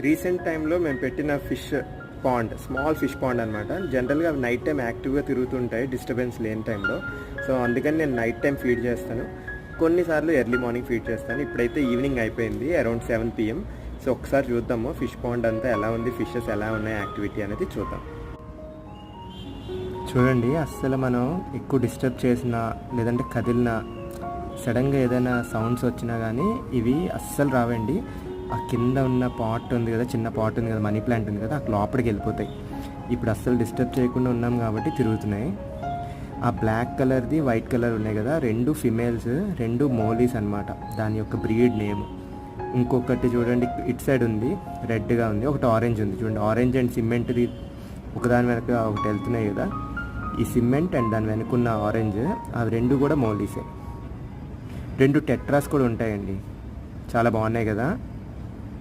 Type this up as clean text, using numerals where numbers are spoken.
Recent టైంలో మేము పెట్టిన fish pond, small fish pond అనమాట. జనరల్గా అవి నైట్ టైం యాక్టివ్గా తిరుగుతుంటాయి డిస్టర్బెన్స్ లేని టైంలో. సో అందుకని నేను నైట్ టైం ఫీడ్ చేస్తాను, కొన్నిసార్లు ఎర్లీ మార్నింగ్ ఫీడ్ చేస్తాను. ఇప్పుడైతే ఈవినింగ్ అయిపోయింది, అరౌండ్ 7 PM. సో ఒకసారి చూద్దాము ఫిష్ పాండ్ అంతా ఎలా ఉంది, ఫిషెస్ ఎలా ఉన్నాయి, యాక్టివిటీ అనేది చూద్దాం. చూడండి, అస్సలు మనం ఎక్కువ డిస్టర్బ్ చేసినా లేదంటే కదిలినా, సడన్గా ఏదైనా సౌండ్స్ వచ్చినా కానీ ఇవి అస్సలు రావండి. ఆ కింద ఉన్న పాట్ ఉంది కదా, చిన్న పాట్ ఉంది కదా, మనీ ప్లాంట్ ఉంది కదా, ఆ లోపలికి వెళ్ళిపోతాయి. ఇప్పుడు అస్సలు డిస్టర్బ్ చేయకుండా ఉన్నాం కాబట్టి తిరుగుతున్నాయి. ఆ బ్లాక్ కలర్ది వైట్ కలర్ ఉన్నాయి కదా, 2 ఫిమేల్స్, 2 మోలీస్ అనమాట, దాని యొక్క బ్రీడ్ నేమ్. ఇంకొకటి చూడండి ఇటు సైడ్ ఉంది, రెడ్గా ఉంది, ఒకటి ఆరెంజ్ ఉంది. చూడండి, ఆరెంజ్ అండ్ సిమెంట్ది ఒకదాని వెనక ఒకటి వెళ్తున్నాయి కదా, ఈ సిమెంట్ అండ్ దాని వెనుకున్న ఆరెంజ్, అవి 2 కూడా మోలీసే. 2 టెట్రాస్ కూడా ఉంటాయండి, చాలా బాగున్నాయి కదా.